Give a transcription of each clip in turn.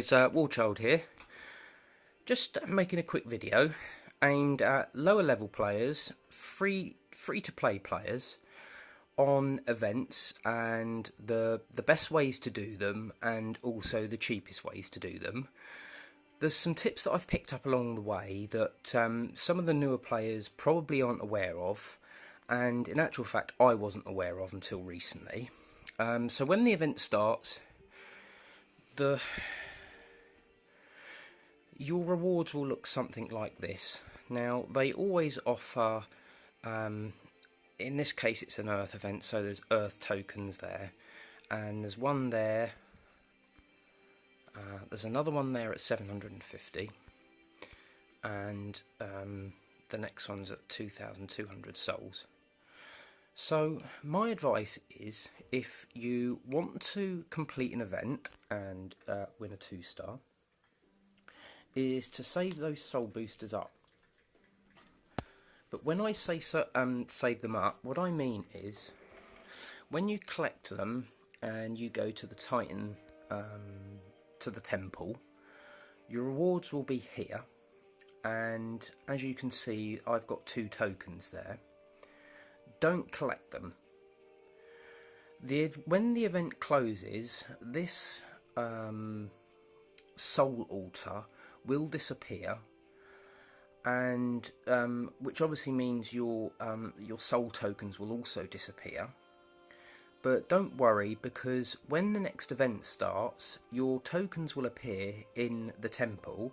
It's Warchild here, just making a quick video aimed at lower level players, free to play players, on events and the best ways to do them and also the cheapest ways to do them. There's some tips that I've picked up along the way that some of the newer players probably aren't aware of, and in actual fact I wasn't aware of until recently. So when the event starts, your rewards will look something like this. Now, they always offer, in this case it's an Earth event, so there's Earth tokens there, and there's one there, there's another one there at 750, and the next one's at 2,200 souls. So my advice is, if you want to complete an event and win a 2-star, is to save those soul boosters up. But when I say save them up, what I mean is, when you collect them and you go to the Titan, to the temple, your rewards will be here, and as you can see I've got 2 tokens there. Don't collect them. When the event closes, this soul altar will disappear, and which obviously means your soul tokens will also disappear. But don't worry, because when the next event starts, your tokens will appear in the temple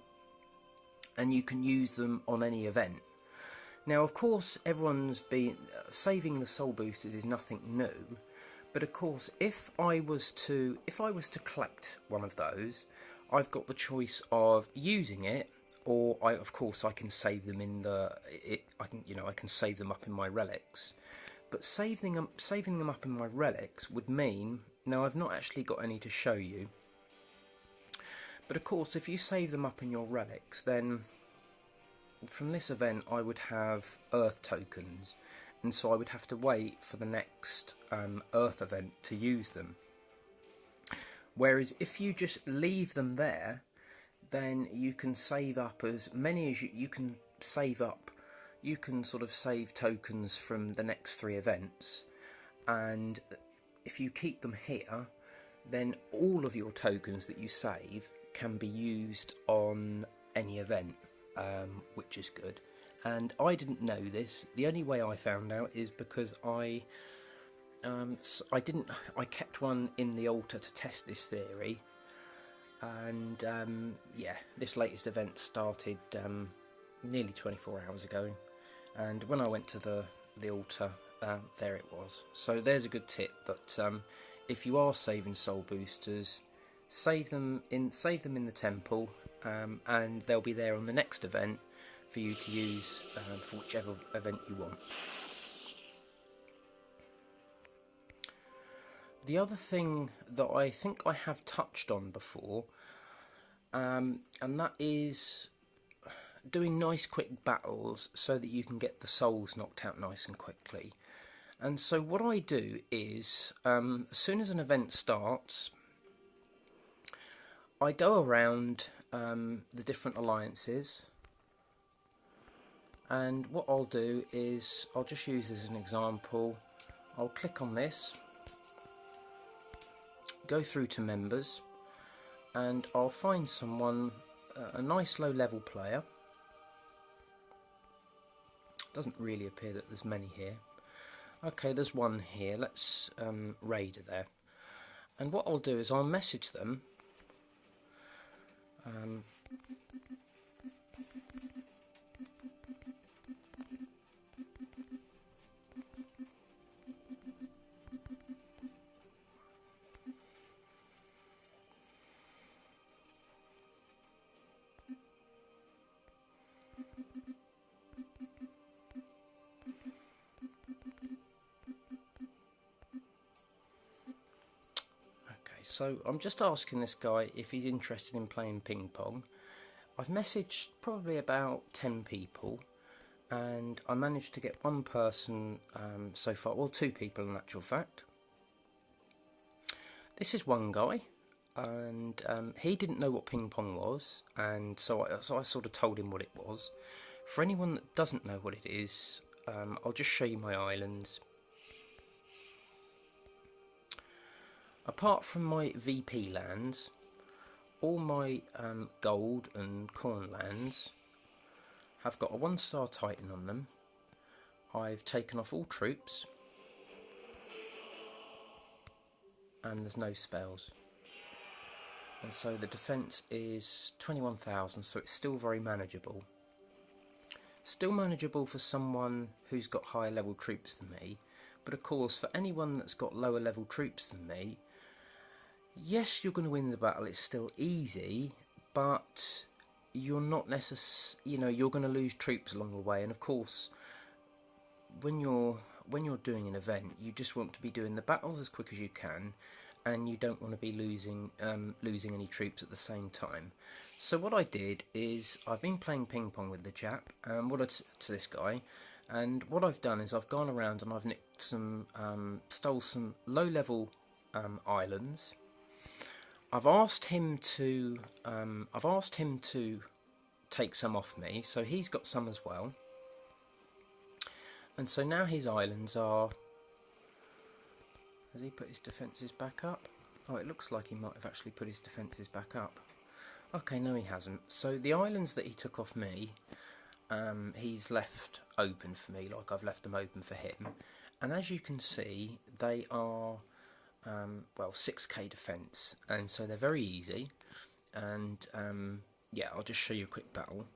and you can use them on any event. Now, of course, everyone's been saving the soul boosters is nothing new, but of course, if I was to collect one of those, I've got the choice of using it, or of course I can save them in I can save them up in my relics. But saving them up in my relics would mean, now I've not actually got any to show you, but of course if you save them up in your relics, then from this event I would have Earth tokens, and so I would have to wait for the next Earth event to use them. Whereas if you just leave them there, then you can save up as many as you can save up. You can sort of save tokens from the next 3 events, and if you keep them here, then all of your tokens that you save can be used on any event, which is good. And I didn't know this. The only way I found out is because I kept one in the altar to test this theory, and yeah, this latest event started nearly 24 hours ago, and when I went to the altar, there it was. So there's a good tip, that if you are saving soul boosters, save them in the temple, and they'll be there on the next event for you to use for whichever event you want. The other thing that I think I have touched on before, and that is doing nice quick battles so that you can get the souls knocked out nice and quickly. And so what I do is, as soon as an event starts, I go around the different alliances, and what I'll do is, I'll just use this as an example. I'll click on this, go through to members, and I'll find someone, a nice low level player. Doesn't really appear that there's many here. Okay, there's one here. Let's raid there, and what I'll do is I'll message them. So I'm just asking this guy if he's interested in playing ping pong. I've messaged probably about 10 people, and I managed to get one person so far, well, 2 people in actual fact. This is one guy, and he didn't know what ping-pong was, and so I sort of told him what it was. For anyone that doesn't know what it is, I'll just show you my islands. Apart from my VP lands, all my gold and corn lands have got a 1-star Titan on them. I've taken off all troops, and there's no spells. And so the defence is 21,000, so it's still very manageable. Still manageable for someone who's got higher level troops than me, but of course for anyone that's got lower level troops than me, yes, you're going to win the battle, it's still easy, but you're not necessarily, you're going to lose troops along the way. And of course, when you're doing an event, you just want to be doing the battles as quick as you can, and you don't want to be losing any troops at the same time. So what I did is I've been playing ping pong with the chap, to this guy, and what I've done is I've gone around and I've nicked stole some low level islands. I've asked him to take some off me, so he's got some as well. And so now his islands are... Has he put his defences back up? Oh, it looks like he might have actually put his defences back up. Okay, no he hasn't. So the islands that he took off me, he's left open for me, like I've left them open for him. And as you can see, they are, 6k defence. And so they're very easy. And, yeah, I'll just show you a quick battle.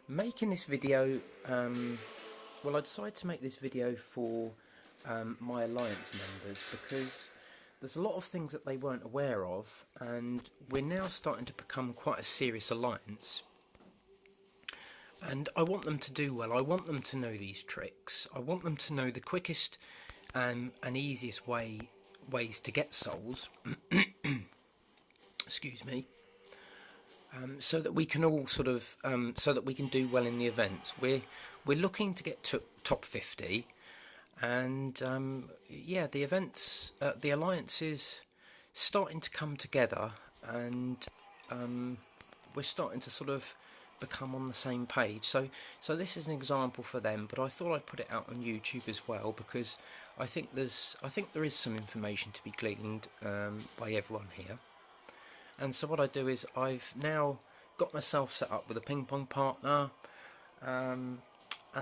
Making this video, I decided to make this video for my alliance members because there's a lot of things that they weren't aware of, and we're now starting to become quite a serious alliance, and I want them to do well. I want them to know these tricks. I want them to know the quickest and easiest ways to get souls excuse me, so that we can all sort of so that we can do well in the event. We're looking to get to top 50. And yeah, the events, the alliance is starting to come together, and we're starting to sort of become on the same page. So this is an example for them, but I thought I'd put it out on YouTube as well because I think there is some information to be gleaned by everyone here. And so what I do is I've now got myself set up with a ping pong partner, and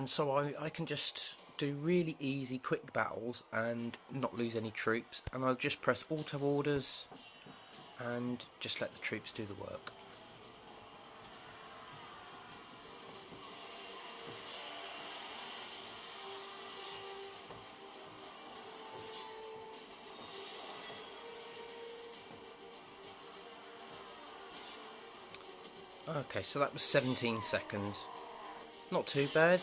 so I can just do really easy quick battles and not lose any troops, and I'll just press auto orders and just let the troops do the work. Okay, so that was 17 seconds. Not too bad.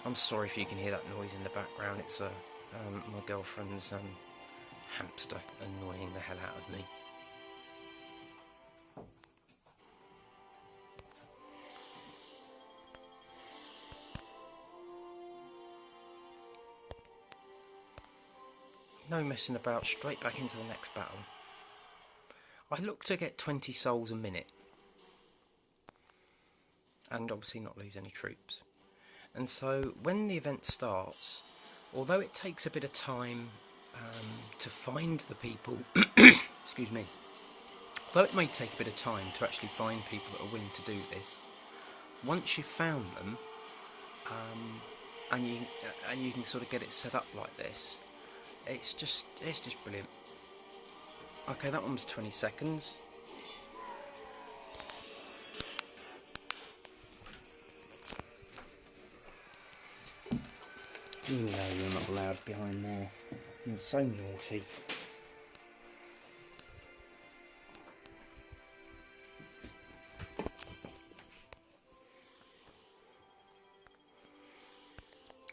I'm sorry if you can hear that noise in the background. It's my girlfriend's hamster annoying the hell out of me. No messing about, straight back into the next battle. I look to get 20 souls a minute, and obviously not lose any troops. And so when the event starts, although it takes a bit of time to find the people, excuse me, although it may take a bit of time to actually find people that are willing to do this, once you've found them, and you can sort of get it set up like this, it's just brilliant. Okay, that one was 20 seconds. No, you're not allowed behind there. You're so naughty.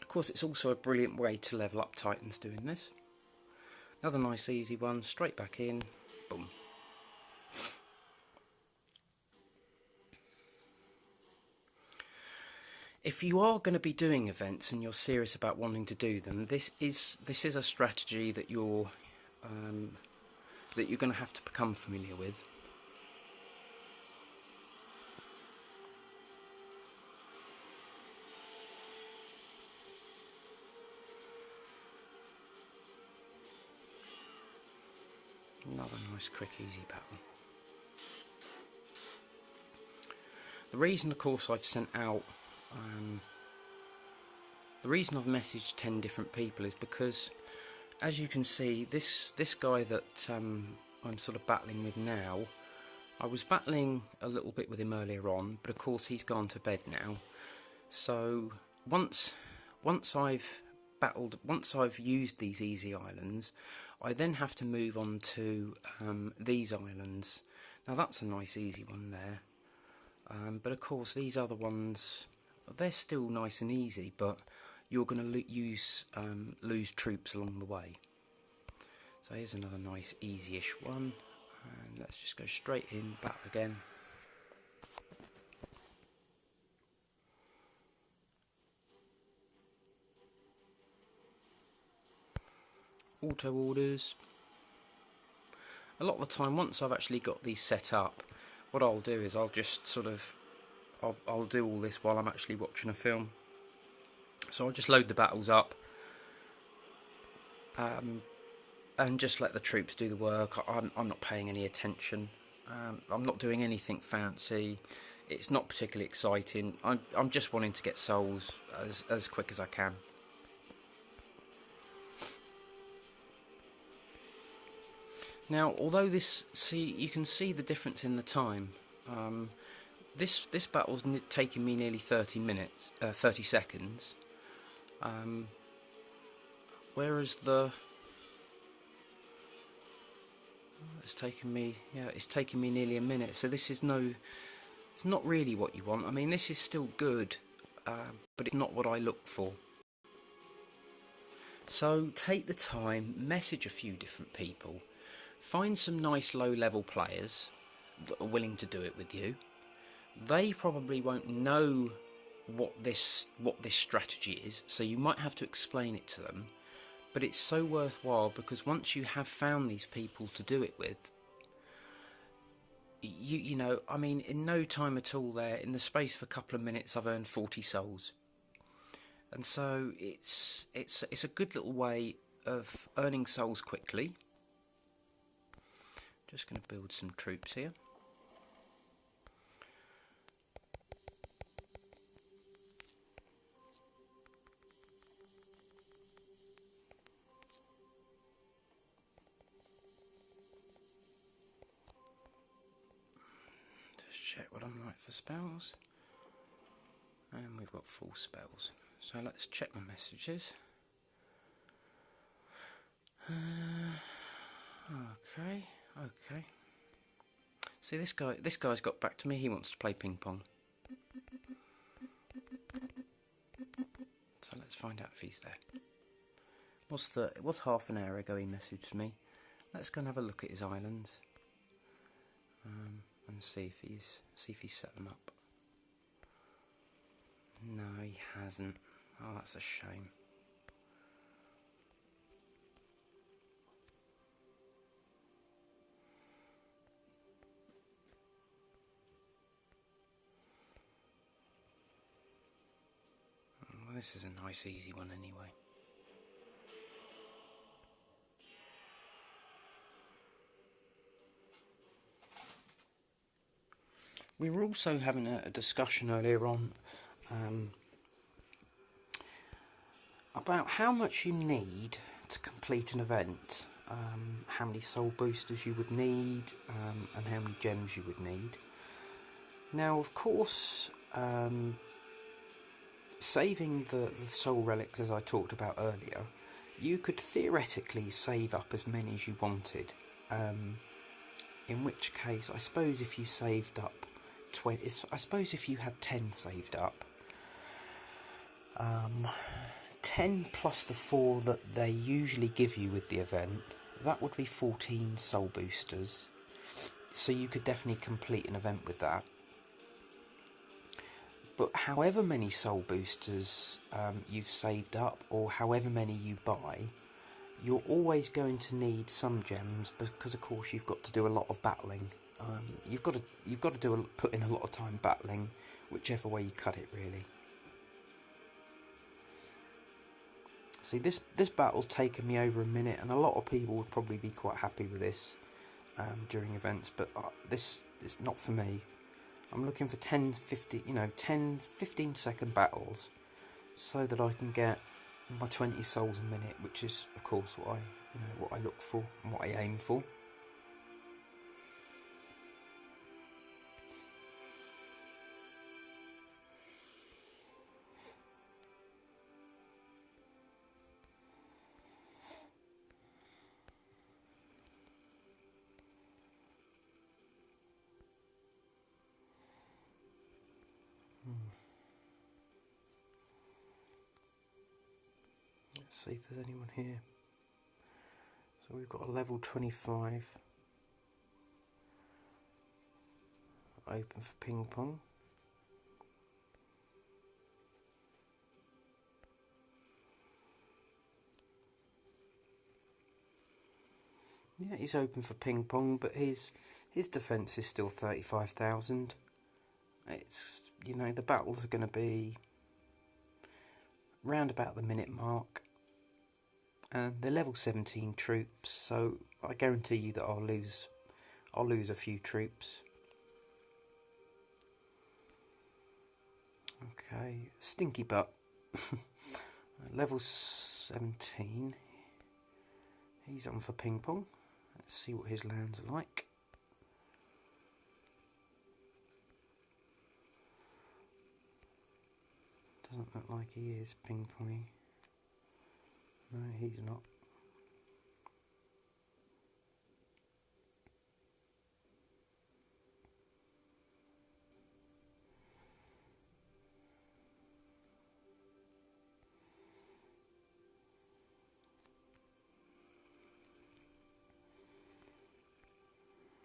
Of course, it's also a brilliant way to level up Titans doing this. Another nice easy one, straight back in, boom. If you are going to be doing events and you're serious about wanting to do them, this is a strategy that you're going to have to become familiar with. Another nice, quick, easy pattern. The reason, of course, I've sent out, the reason I've messaged 10 different people is because, as you can see, this guy that I'm sort of battling with now, I was battling a little bit with him earlier on, but of course he's gone to bed now. So once I've used these easy islands, I then have to move on to these islands. Now that's a nice easy one there, but of course these other ones, they're still nice and easy, but you're going to lose troops along the way. So here's another nice easy-ish one, and let's just go straight in, battle again. Auto orders. A lot of the time, once I've actually got these set up, what I'll do is I'll just sort of I'll do all this while I'm actually watching a film. So I'll just load the battles up and just let the troops do the work. I'm not paying any attention. I'm not doing anything fancy. It's not particularly exciting. I'm just wanting to get souls as quick as I can. Now, although you can see the difference in the time. This battle's taking me nearly 30 seconds, whereas it's taken me nearly a minute. So this is it's not really what you want. I mean, this is still good, but it's not what I look for. So take the time, message a few different people, find some nice low-level players that are willing to do it with you. They probably won't know what this strategy is, so you might have to explain it to them, but it's so worthwhile, because once you have found these people to do it with, you know, I mean, in no time at all there, in the space of a couple of minutes, I've earned 40 souls. And so it's a good little way of earning souls quickly. Just going to build some troops here. Check what I'm like for spells, and we've got full spells, so let's check my messages. Okay. See, this guy's got back to me. He wants to play ping pong. So let's find out if he's there. It was half an hour ago he messaged me. Let's go and have a look at his islands. And see if he's set them up. No, he hasn't. Oh, that's a shame. Well, this is a nice easy one anyway. We were also having a discussion earlier on about how much you need to complete an event, how many soul boosters you would need, and how many gems you would need. Now, of course, saving the soul relics, as I talked about earlier, you could theoretically save up as many as you wanted, in which case, I suppose if you saved up 20, I suppose if you had 10 saved up, 10 plus the 4 that they usually give you with the event, that would be 14 soul boosters, so you could definitely complete an event with that. But however many soul boosters you've saved up, or however many you buy, you're always going to need some gems, because of course you've got to do a lot of battling. You've got to put in a lot of time battling, whichever way you cut it, really. See, this battle's taken me over a minute, and a lot of people would probably be quite happy with this during events, but this is not for me. I'm looking for 10, 15 second battles, so that I can get my 20 souls a minute, which is, of course, what I look for and what I aim for. Let's see if there's anyone here. So we've got a level 25 open for ping-pong. Yeah, he's open for ping-pong, but his defence is still 35,000. It's, the battles are going to be round about the minute mark, and they're level 17 troops, so I guarantee you that I'll lose a few troops. Okay, Stinky Butt, level 17. He's on for ping pong. Let's see what his lands are like. Doesn't look like he is ping ponging. No, he's not.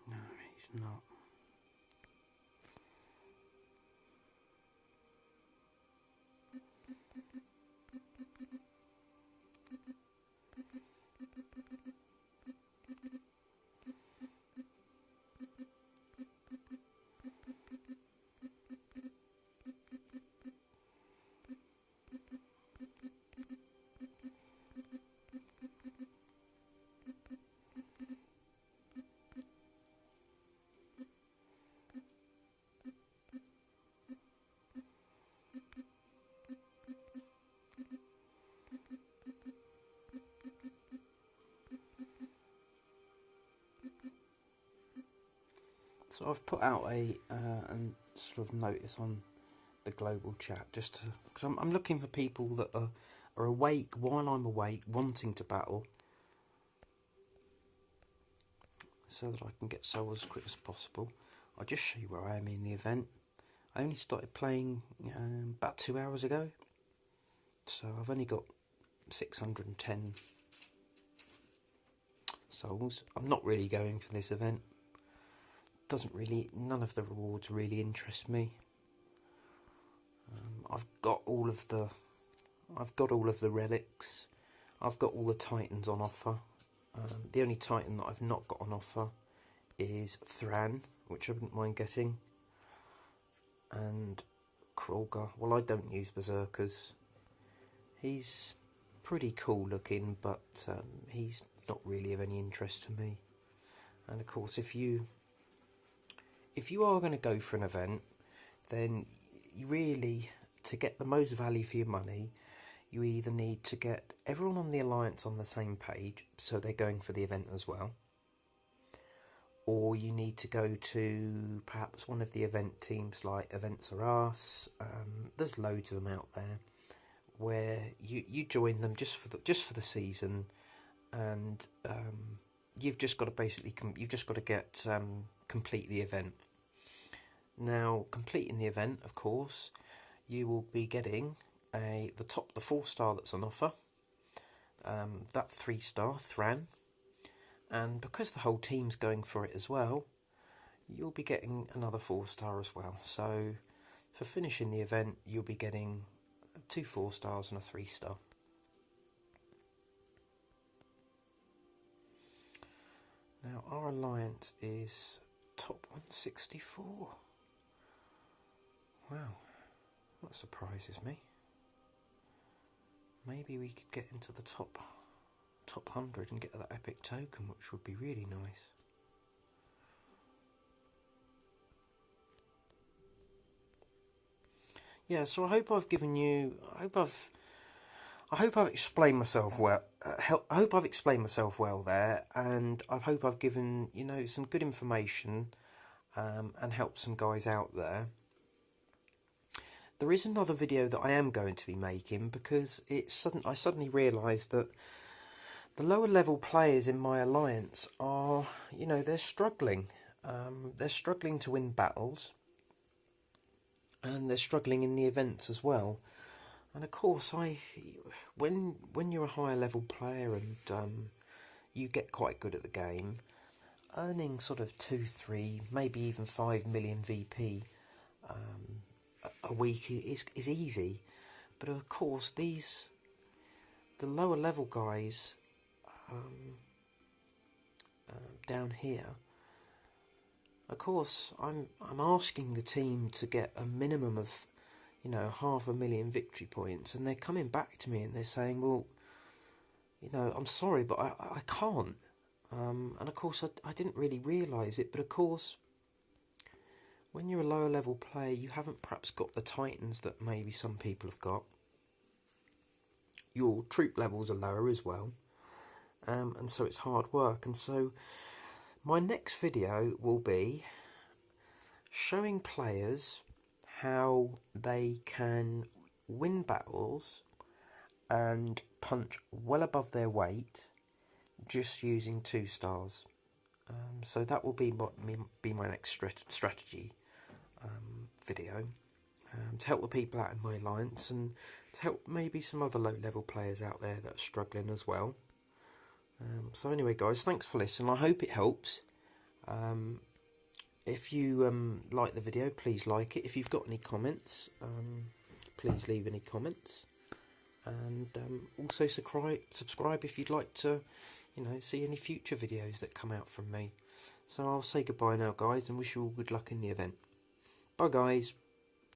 No, he's not. So I've put out a sort of notice on the global chat, just because I'm looking for people that are awake while I'm awake, wanting to battle, so that I can get souls as quick as possible. I'll just show you where I am in the event. I only started playing about 2 hours ago, so I've only got 610 souls. I'm not really going for this event. None of the rewards really interest me. I've got all of the relics. I've got all the titans on offer. The only titan that I've not got on offer is Thran, which I wouldn't mind getting, and Krolga. Well, I don't use berserkers. He's pretty cool looking, but he's not really of any interest to me. And of course, if you are going to go for an event, then you really, to get the most value for your money, you either need to get everyone on the Alliance on the same page, so they're going for the event as well, or you need to go to perhaps one of the event teams like Events Are Us. There's loads of them out there, where you join them just for the season, and you've just got to get complete the event. Now, completing the event, of course, you will be getting the 4-star that's on offer, that 3-star Thran, and because the whole team's going for it as well, you'll be getting another 4-star as well. So For finishing the event, you'll be getting 2 4-stars and a 3-star. Now our alliance is top 164. Wow, that surprises me. Maybe we could get into the top 100 and get that epic token, which would be really nice. Yeah, so I hope I've given you. I hope I've explained myself well. I hope I've explained myself well there, and I hope I've given some good information and helped some guys out there. There is another video that I am going to be making because I suddenly realised that the lower level players in my alliance are, they're struggling. They're struggling to win battles, and they're struggling in the events as well. And of course, when you're a higher level player and you get quite good at the game, earning sort of 2, 3, maybe even 5 million VP a week is easy. But of course, the lower level guys down here, of course, I'm asking the team to get a minimum of 500,000 victory points, and they're coming back to me and they're saying, well, I'm sorry, but I can't. And of course, I didn't really realise it, but of course, when you're a lower level player, you haven't perhaps got the titans that maybe some people have got. Your troop levels are lower as well, and so it's hard work. And so my next video will be showing players how they can win battles and punch well above their weight just using 2 stars. So that will be my next strategy video to help the people out in my alliance and to help maybe some other low level players out there that are struggling as well. So anyway guys, thanks for listening. I hope it helps. If you like the video, please like it. If you've got any comments, please leave any comments. And also subscribe if you'd like to, see any future videos that come out from me. So I'll say goodbye now, guys, and wish you all good luck in the event. Bye, guys.